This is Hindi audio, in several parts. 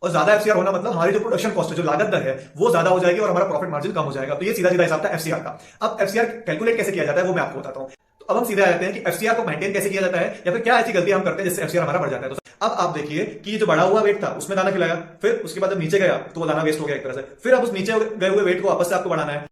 और ज्यादा एफसीआर होना मतलब हमारी जो प्रोडक्शन कॉस्ट है, जो लागत दर है, वो ज्यादा हो जाएगी और हमारा प्रॉफिट मार्जिन कम हो जाएगा। तो ये सीधा सीधा हिसाब था एफसीआर का। अब एफसीआर कैलकुलेट कैसे किया जाता है वो मैं आपको बताता हूं। तो अब हम सीधे आ जाते हैं कि एफसीआर को मेंटेन कैसे किया जाता है या फिर क्या ऐसी गलती हम करते हैं जिससे एफसीआर हमारा बढ़ जाता है। तो अब आप देखिए कि ये जो बढ़ा हुआ वेट था उसमें दाना खिलाया, फिर उसके बाद जब नीचे गया तो वो दाना वेस्ट हो गया एक तरह से, फिर अब उस नीचे गए हुए वेट को वापस से आपको बढ़ाना है।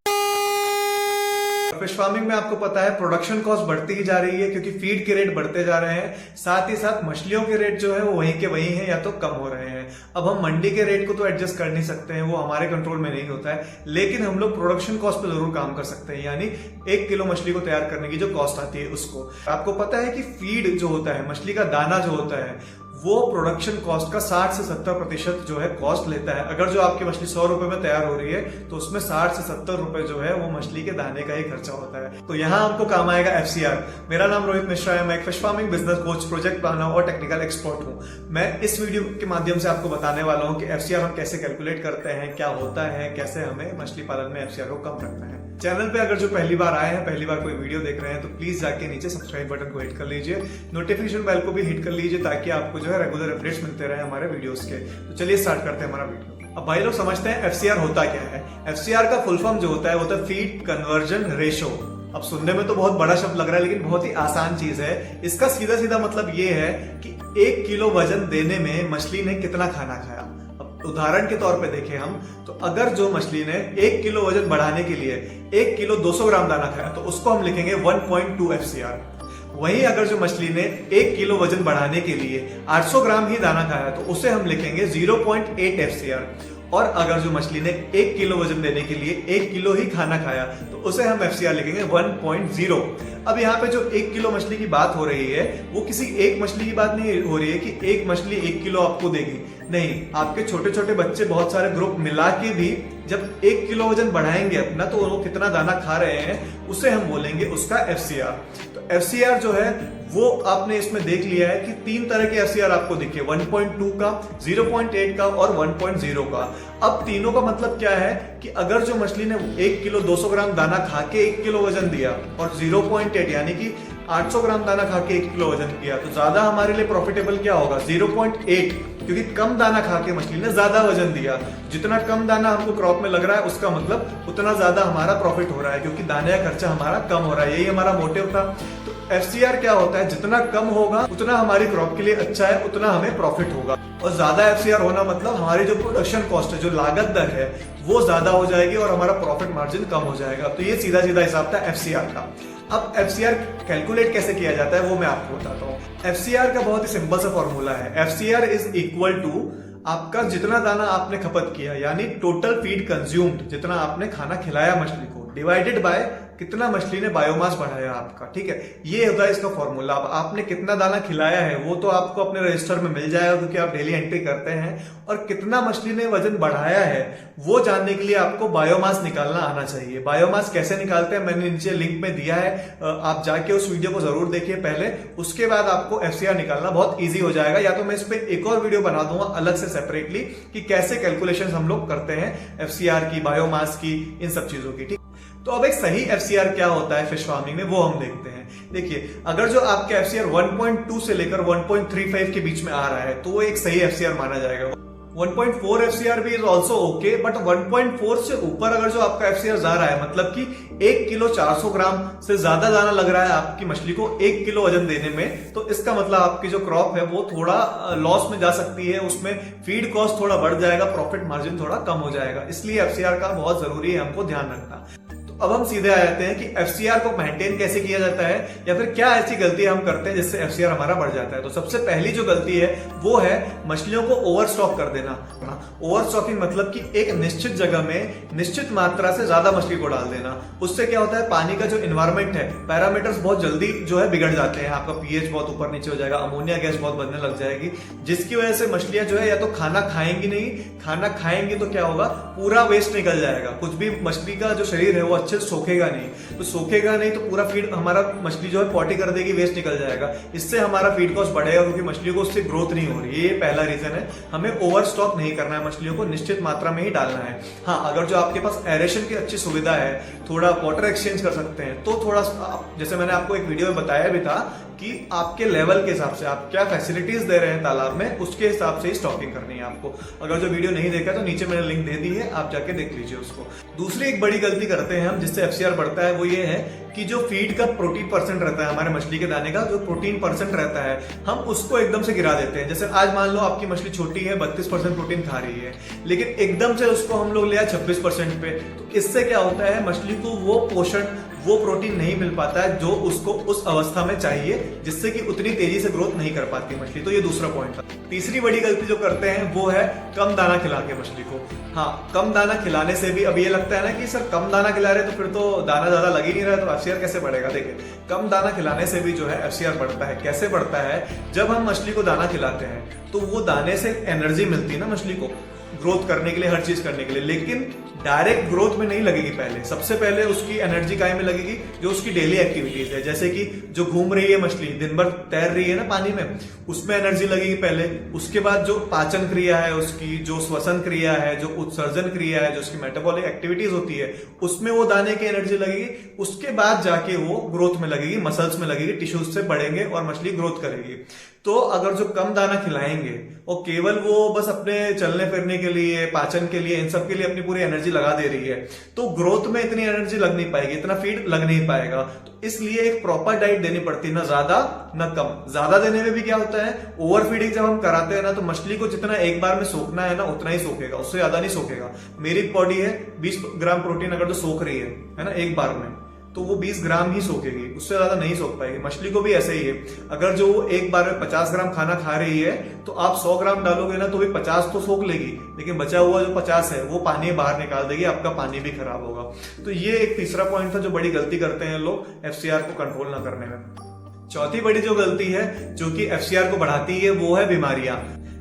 फिश फार्मिंग में आपको पता है प्रोडक्शन कॉस्ट बढ़ती ही जा रही है क्योंकि फीड के रेट बढ़ते जा रहे हैं, साथ ही साथ मछलियों के रेट जो है वो वहीं के वहीं है या तो कम हो रहे हैं। अब हम मंडी के रेट को तो एडजस्ट कर नहीं सकते हैं, वो हमारे कंट्रोल में नहीं होता है, लेकिन हम लोग प्रोडक्शन कॉस्ट पे जरूर काम कर सकते हैं, यानी 1 किलो मछली को तैयार करने की जो कॉस्ट आती है उसको। आपको पता है कि फीड जो होता है, मछली का दाना जो होता है, वो प्रोडक्शन कॉस्ट का 60 से 70% जो है कॉस्ट लेता है। अगर जो आपकी मछली 100 रुपए में तैयार हो रही है तो उसमें 60 से 70 रुपए जो है वो मछली के दाने का ही खर्चा होता है। तो यहाँ आपको काम आएगा एफसीआर। मेरा नाम रोहित मिश्रा है, मैं एक fish farming business coach, project planner और टेक्निकल एक्सपर्ट हूँ। मैं इस वीडियो के माध्यम से आपको बताने वाला हूँ कि एफसीआर हम कैसे कैलकुलेट करते हैं, क्या होता है, कैसे हमें मछली पालन में एफसीआर को कम रखना है। चैनल पे अगर जो पहली बार आए हैं, पहली बार कोई वीडियो देख रहे हैं, तो प्लीज जाके नीचे सब्सक्राइब बटन को हिट कर लीजिए, नोटिफिकेशन बेल को भी हिट कर लीजिए ताकि आपको जो है रेगुलर अपडेट्स मिलते रहे हमारे वीडियोस के। तो चलिए स्टार्ट करते हैं हमारा वीडियो। अब भाई लोग समझते हैं एफसीआर होता क्या है। एफसीआर का फुल फॉर्म जो होता है वो होता है फीड कन्वर्जन रेशो। अब सुनने में तो बहुत बड़ा शब्द लग रहा है लेकिन बहुत ही आसान चीज है। इसका सीधा सीधा मतलब ये है कि 1 किलो वजन देने में मछली ने कितना खाना खाया। उदाहरण के तौर पे देखें हम, तो अगर जो मछली ने 1 किलो वजन बढ़ाने के लिए 1 किलो 200 ग्राम दाना खाया तो उसको हम लिखेंगे 1.2 एफसीआर। वहीं अगर जो मछली ने 1 किलो वजन बढ़ाने के लिए 800 ग्राम ही दाना खाया तो उसे हम लिखेंगे 0.8 एफसीआर। और अगर जो मछली ने 1 किलो वजन देने के लिए 1 किलो ही खाना खाया तो उसे हम एफसीआर लिखेंगे 1.0। अब यहाँ पे जो 1 किलो मछली की बात हो रही है वो किसी एक मछली की बात नहीं हो रही है कि एक मछली 1 किलो आपको देगी, नहीं, आपके छोटे छोटे बच्चे बहुत सारे ग्रुप मिला के भी जब 1 किलो वजन बढ़ाएंगे अपना तो वो कितना दाना खा रहे हैं उसे हम बोलेंगे उसका एफसीआर। तो एफसीआर जो है वो आपने इसमें देख लिया है कि 3 तरह के एफसीआर आपको दिखे, 1.2 का, 0.8 का और 1.0 का। अब तीनों का मतलब क्या है कि अगर जो मछली ने 1 किलो 200 ग्राम दाना खा के 1 किलो वजन दिया और 0.8 यानी कि 800 ग्राम दाना खा के 1 किलो वजन किया तो ज्यादा हमारे लिए प्रॉफिटेबल क्या होगा, 0.8, क्योंकि कम दाना खा के मछली ने ज्यादा वजन दिया। जितना कम दाना हमको क्रॉप में लग रहा है उसका मतलब उतना ज्यादा हमारा प्रॉफिट हो रहा है क्योंकि दाने का खर्चा हमारा कम हो रहा है। यही हमारा मोटिव था। तो एफसीआर क्या होता है, जितना कम होगा उतना हमारी क्रॉप के लिए अच्छा है, उतना हमें प्रॉफिट होगा। और ज्यादा एफसीआर होना मतलब हमारी जो प्रोडक्शन कॉस्ट है, जो लागत दर है, वो ज्यादा हो जाएगी और हमारा प्रॉफिट मार्जिन कम हो जाएगा। तो ये सीधा सीधा हिसाब था एफसीआर का। अब एफसीआर कैलकुलेट कैसे किया जाता है वो मैं आपको बताता हूँ। एफसीआर का बहुत ही सिंपल सा फॉर्मूला है, एफसीआर इज इक्वल टू आपका जितना दाना आपने खपत किया यानी टोटल फीड कंज्यूम्ड, जितना आपने खाना खिलाया मछली को, डिवाइडेड बाय कितना मछली ने बायोमास बढ़ाया आपका। ठीक है, ये होता है इसका फॉर्मूला। अब आपने कितना दाना खिलाया है वो तो आपको अपने रजिस्टर में मिल जाएगा क्योंकि आप डेली एंट्री करते हैं, और कितना मछली ने वजन बढ़ाया है वो जानने के लिए आपको बायोमास निकालना आना चाहिए। बायोमास कैसे निकालते हैं मैंने नीचे लिंक में दिया है, आप जाके उस वीडियो को जरूर देखिए पहले, उसके बाद आपको एफसीआर निकालना बहुत ईजी हो जाएगा। या तो मैं इस पर एक और वीडियो बना दूंगा अलग से सेपरेटली कि कैसे कैलकुलेशन हम लोग करते हैं एफसीआर की, बायोमास की, इन सब चीजों की। ठीक, तो अब एक सही एफसीआर क्या होता है फिश फार्मिंग में वो हम देखते हैं। देखिए, अगर जो आपके एफसीआर 1.2 से लेकर 1.35 के बीच में आ रहा है तो वो एक सही एफसीआर माना जाएगा। 1.4 एफसीआर भी इज ऑल्सो ओके, बट 1.4 से ऊपर अगर जो आपका एफसीआर जा रहा है, मतलब कि 1 किलो 400 ग्राम से ज्यादा दाना लग रहा है आपकी मछली को 1 किलो वजन देने में, तो इसका मतलब आपकी जो क्रॉप है वो थोड़ा लॉस में जा सकती है, उसमें फीड कॉस्ट थोड़ा बढ़ जाएगा, प्रॉफिट मार्जिन थोड़ा कम हो जाएगा। इसलिए एफसीआर का बहुत जरूरी है हमको ध्यान रखना। अब हम सीधे आ जाते हैं कि एफसीआर को मेंटेन कैसे किया जाता है या फिर क्या ऐसी गलती हम करते हैं जिससे एफसीआर हमारा बढ़ जाता है। तो सबसे पहली जो गलती है वो है मछलियों को ओवर स्टॉक कर देना। ओवर स्टॉकिंग मतलब कि एक निश्चित जगह में निश्चित मात्रा से ज्यादा मछली को डाल देना। उससे क्या होता है, पानी का जो इन्वायरमेंट है, पैरामीटर्स बहुत जल्दी जो है बिगड़ जाते हैं। आपका पीएच बहुत ऊपर नीचे हो जाएगा, अमोनिया गैस बहुत बनने लग जाएगी, जिसकी वजह से मछलियां जो है या तो खाना खाएंगी नहीं, खाना खाएंगी तो क्या होगा, पूरा वेस्ट निकल जाएगा। कुछ भी मछली का जो शरीर है वो अच्छे से सोखेगा नहीं, तो सोखेगा नहीं तो पूरा फीड हमारा मछली जो है पॉटी कर देगी, वेस्ट निकल जाएगा। इससे हमारा फीड कॉस्ट बढ़ेगा क्योंकि मछलियों को उससे ग्रोथ नहीं हो रही है। ये पहला रीजन है, हमें ओवर स्टॉक नहीं करना है, मछलियों को निश्चित मात्रा में ही डालना है। हाँ, अगर जो आपके पास एरेशन की अच्छी सुविधा है, थोड़ा वाटर एक्सचेंज कर सकते हैं तो थोड़ा, जैसे मैंने आपको एक वीडियो में बताया भी था कि आपके लेवल के हिसाब से आप क्या फैसिलिटीज दे रहे हैं तालाब में, उसके हिसाब से ही स्टॉकिंग करनी है आपको। अगर जो वीडियो नहीं देखा तो नीचे मैंने लिंक दे दी है, आप जाके देख लीजिए उसको। दूसरी एक बड़ी गलती करते हैं हम जिससे एफसीआर बढ़ता है, वो ये है कि जो फीड का प्रोटीन परसेंट रहता है, हमारे मछली के दाने का जो प्रोटीन परसेंट रहता है, हम उसको एकदम से गिरा देते हैं। जैसे आज मान लो आपकी मछली छोटी है, 32% प्रोटीन खा रही है, लेकिन एकदम से उसको हम लोग ले आए 26% पे, तो इससे क्या होता है, मछली को वो पोषण, वो प्रोटीन नहीं मिल पाता है जो उसको उस अवस्था में चाहिए, जिससे कि उतनी तेजी से ग्रोथ नहीं कर पाती मछली। तो ये दूसरा पॉइंट था। तीसरी बड़ी गलती जो करते हैं वो है कम दाना खिला के मछली को। हाँ, कम दाना खिलाने से भी अब ये लगता है ना कि सर कम दाना खिला रहे तो फिर तो दाना ज्यादा लग ही नहीं रहा है, तो एफसीआर कैसे बढ़ेगा। देखिए, कम दाना खिलाने से भी जो है एफसीआर बढ़ता है। कैसे बढ़ता है, जब हम मछली को दाना खिलाते हैं तो वो दाने से एनर्जी मिलती है ना मछली को ग्रोथ करने के लिए, हर चीज करने के लिए, लेकिन डायरेक्ट ग्रोथ में नहीं लगेगी। पहले सबसे पहले उसकी एनर्जी काय में लगेगी, जो उसकी डेली एक्टिविटीज है, जैसे कि जो घूम रही है मछली, दिन भर तैर रही है ना पानी में, उसमें एनर्जी लगेगी पहले। उसके बाद जो पाचन क्रिया है उसकी, जो श्वसन क्रिया है, जो उत्सर्जन क्रिया है, जो उसकी मेटाबॉलिक एक्टिविटीज होती है, उसमें वो दाने की एनर्जी लगेगी। उसके बाद जाके वो ग्रोथ में लगेगी, मसल्स में लगेगी, टिश्यूज से बढ़ेंगे और मछली ग्रोथ करेगी। तो अगर जो कम दाना खिलाएंगे और केवल वो बस अपने चलने फिरने के लिए, पाचन के लिए, इन सब के लिए अपनी पूरी एनर्जी लगा दे रही है, तो ग्रोथ में इतनी एनर्जी लग नहीं पाएगी, इतना फीड लग नहीं पाएगा। तो इसलिए एक प्रॉपर डाइट देनी पड़ती है, ना ज्यादा ना कम। ज्यादा देने में भी क्या होता है, ओवर फीडिंग जब हम कराते हैं ना, तो मछली को जितना एक बार में सोखना है ना, उतना ही सोखेगा, उससे ज्यादा नहीं सोखेगा। मेरी बॉडी है 20 ग्राम प्रोटीन अगर जो सोख रही है ना एक बार में, तो वो 20 ग्राम ही सोखेगी, उससे ज्यादा नहीं सोख पाएगी। मछली को भी ऐसे ही है, अगर जो एक बार में 50 ग्राम खाना खा रही है, तो आप 100 ग्राम डालोगे ना तो भी 50 तो सोख लेगी, लेकिन बचा हुआ जो 50 है वो पानी बाहर निकाल देगी, आपका पानी भी खराब होगा। तो ये एक तीसरा पॉइंट था जो बड़ी गलती करते हैं लोग एफसीआर को कंट्रोल ना करने में। चौथी बड़ी जो गलती है जो कि एफसीआर को बढ़ाती है, वो है बीमारियां।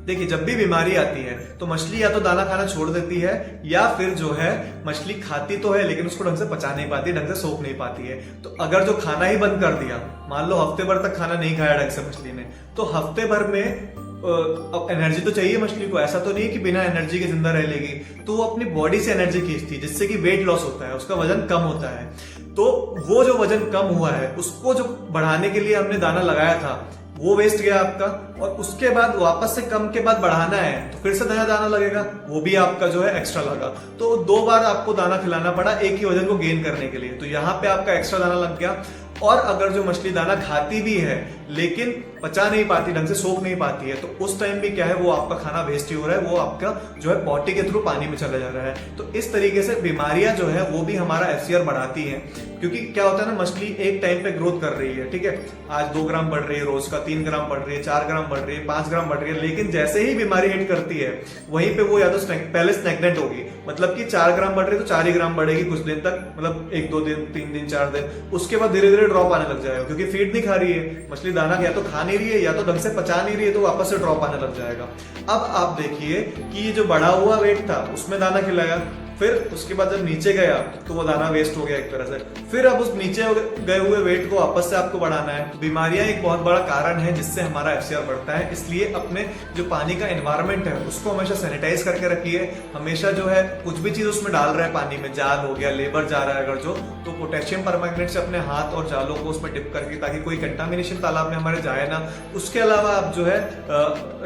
देखिए, जब भी बीमारी आती है तो मछली या तो दाना खाना छोड़ देती है, या फिर जो है मछली खाती तो है लेकिन उसको ढंग से पचा नहीं पाती, ढंग से सोख नहीं पाती है। तो अगर जो खाना ही बंद कर दिया, मान लो हफ्ते भर तक खाना नहीं खाया ढंग से मछली ने, तो हफ्ते भर में अब एनर्जी तो चाहिए मछली को, ऐसा तो नहीं कि बिना एनर्जी के जिंदा रह लेगी। तो वो अपनी बॉडी से एनर्जी खींचती है, जिससे कि वेट लॉस होता है, उसका वजन कम होता है। तो वो जो वजन कम हुआ है उसको जो बढ़ाने के लिए हमने दाना लगाया था, वो वेस्ट गया आपका, और उसके बाद वापस से कम के बाद बढ़ाना है तो फिर से नया दाना लगेगा, वो भी आपका जो है एक्स्ट्रा लगा। तो 2 बार आपको दाना खिलाना पड़ा एक ही वजन को गेन करने के लिए, तो यहाँ पे आपका एक्स्ट्रा दाना लग गया। और अगर जो मछली दाना खाती भी है लेकिन पचा नहीं पाती, ढंग से सोख नहीं पाती है, तो उस टाइम भी क्या है, वो आपका खाना वेस्ट ही हो रहा है, वो आपका जो है बॉडी के थ्रू पानी में चला जा रहा है। तो इस तरीके से बीमारियां जो है वो भी हमारा एफसीआर बढ़ाती हैं, क्योंकि क्या होता है ना, मछली एक टाइम पे ग्रोथ कर रही है, ठीक है, आज 2 ग्राम बढ़ रही है रोज का, 3 ग्राम बढ़ रही है, 4 ग्राम बढ़ रही है, 5 ग्राम बढ़ रही है, लेकिन जैसे ही बीमारी हिट करती है वहीं पे वो या तो पहले स्टैग्नेंट होगी, मतलब कि 4 ग्राम बढ़ रही है तो 4 ही ग्राम बढ़ेगी कुछ दिन तक, मतलब 1-2 दिन, 3 दिन, 4 दिन, उसके बाद धीरे धीरे ड्रॉप आने लग जाएगा, क्योंकि फीड नहीं खा रही है मछली, दाना या तो खा नहीं रही है या तो ढंग से पचा नहीं रही है, तो वापस से ड्रॉप आने लग जाएगा। अब आप देखिए कि ये जो बढ़ा हुआ वेट था उसमें दाना खिलाया, फिर उसके बाद जब नीचे गया तो वो दाना वेस्ट हो गया एक तरह से, फिर अब उस नीचे गए हुए वेट को वापस से आपको बढ़ाना है। बीमारियां एक बहुत बड़ा कारण है जिससे हमारा एफसीआर बढ़ता है, इसलिए अपने जो पानी का एनवायरनमेंट है उसको हमेशा सैनिटाइज करके रखिए। हमेशा जो है कुछ भी चीज उसमें डाल रहे हैं पानी में, जाल हो गया, लेबर जा रहा है अगर जो, तो पोटेशियम परमैंगनेट से अपने हाथ और जालों को उसमें डिप करके, ताकि कोई कंटामिनेशन तालाब में हमारे जाए ना। उसके अलावा आप जो है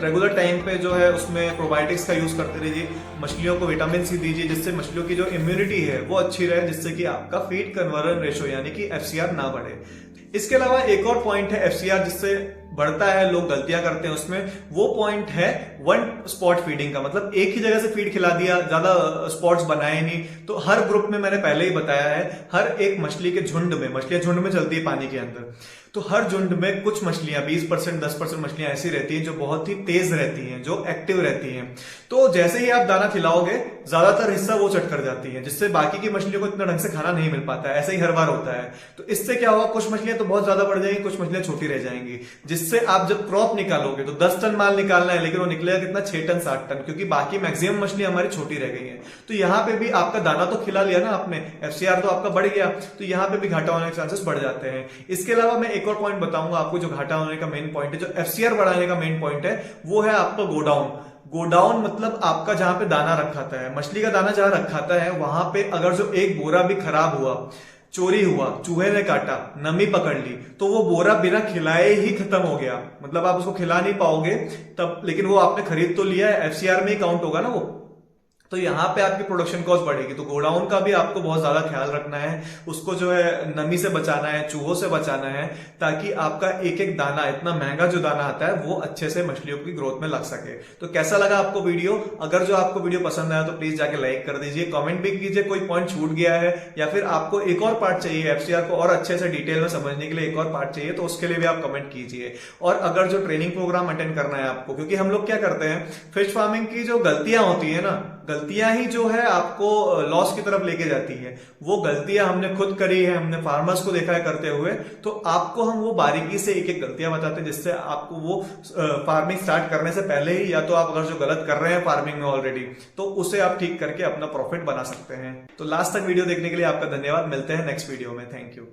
रेगुलर टाइम पे जो है उसमें प्रोबायोटिक्स का यूज करते रहिए, मछलियों को विटामिन सी दीजिए, जिससे मछलियों की जो इम्यूनिटी है वो अच्छी रहे, जिससे कि आपका फीड कन्वर्जन रेशो यानी कि एफसीआर ना बढ़े। इसके अलावा एक और पॉइंट है एफसीआर जिससे बढ़ता है, लोग गलतियां करते हैं उसमें, वो पॉइंट है वन स्पॉट फीडिंग का। मतलब एक ही जगह से फीड खिला दिया, ज्यादा स्पॉट्स बनाए नहीं। तो हर ग्रुप में मैंने पहले ही बताया है, हर एक मछली के झुंड में, मछलियां झुंड में चलती है पानी के अंदर, तो हर झुंड में कुछ मछलियां 20% 10% मछलियां ऐसी रहती हैं जो बहुत ही तेज रहती हैं, जो एक्टिव रहती हैं। तो जैसे ही आप दाना खिलाओगे ज्यादातर हिस्सा वो चट कर जाती है, जिससे बाकी की मछलियों को इतना ढंग से खाना नहीं मिल पाता है। ऐसा ही हर बार होता है। तो इससे क्या होगा, कुछ मछलियां तो बहुत ज्यादा बढ़ जाएंगी, कुछ मछलियां छोटी रह जाएंगी, जिससे आप जब क्रॉप निकालोगे तो 10 टन माल निकालना है, लेकिन वो निकलेगा कितना, 6 टन 7 टन, क्योंकि बाकी मैक्सिमम मछलियां हमारी छोटी रह गई हैं। तो यहाँ पे भी आपका दाना तो खिला लिया ना आपने, एफसीआर तो आपका बढ़ गया, तो यहाँ पे भी घाटा होने के चांसेस बढ़ जाते हैं। इसके अलावा मैं एक और पॉइंट बताऊंगा आपको, जो घाटा होने का मेन पॉइंट है, जो एफसीआर बढ़ाने का मेन पॉइंट है, वो है आपका गोडाउन। गोडाउन मतलब आपका जहां पे दाना रखा था है, मछली का दाना जहां रखा था है, वहां पे अगर जो एक बोरा भी खराब हुआ, चोरी हुआ, चूहे ने काटा, नमी पकड़ ली, तो वो बोरा बिना खिलाए ही खत्म हो गया। मतलब आप उसको खिला नहीं पाओगे तब, लेकिन वो आपने खरीद तो लिया है, एफसीआर में ही काउंट होगा ना वो। तो यहाँ पे आपकी प्रोडक्शन कॉस्ट बढ़ेगी। तो गोडाउन का भी आपको बहुत ज्यादा ख्याल रखना है, उसको जो है नमी से बचाना है, चूहों से बचाना है, ताकि आपका एक एक दाना, इतना महंगा जो दाना आता है, वो अच्छे से मछलियों की ग्रोथ में लग सके। तो कैसा लगा आपको वीडियो? अगर जो आपको वीडियो पसंद आया तो प्लीज जाके लाइक कर दीजिए, कमेंट भी कीजिए कोई पॉइंट छूट गया है, या फिर आपको एक और पार्ट चाहिए एफसीआर को और अच्छे से डिटेल में समझने के लिए एक और पार्ट चाहिए, तो उसके लिए भी आप कमेंट कीजिए। और अगर जो ट्रेनिंग प्रोग्राम अटेंड करना है आपको, क्योंकि हम लोग क्या करते हैं, फिश फार्मिंग की जो गलतियां होती है ना, गलतियां ही जो है आपको लॉस की तरफ लेके जाती है। वो गलतियां हमने खुद करी है, हमने फार्मर्स को देखा है करते हुए, तो आपको हम वो बारीकी से एक एक गलतियां बताते हैं, जिससे आपको वो फार्मिंग स्टार्ट करने से पहले ही, या तो आप अगर जो गलत कर रहे हैं फार्मिंग में ऑलरेडी, तो उसे आप ठीक करके अपना प्रॉफिट बना सकते हैं। तो लास्ट तक वीडियो देखने के लिए आपका धन्यवाद। मिलते हैं नेक्स्ट वीडियो में। Thank you.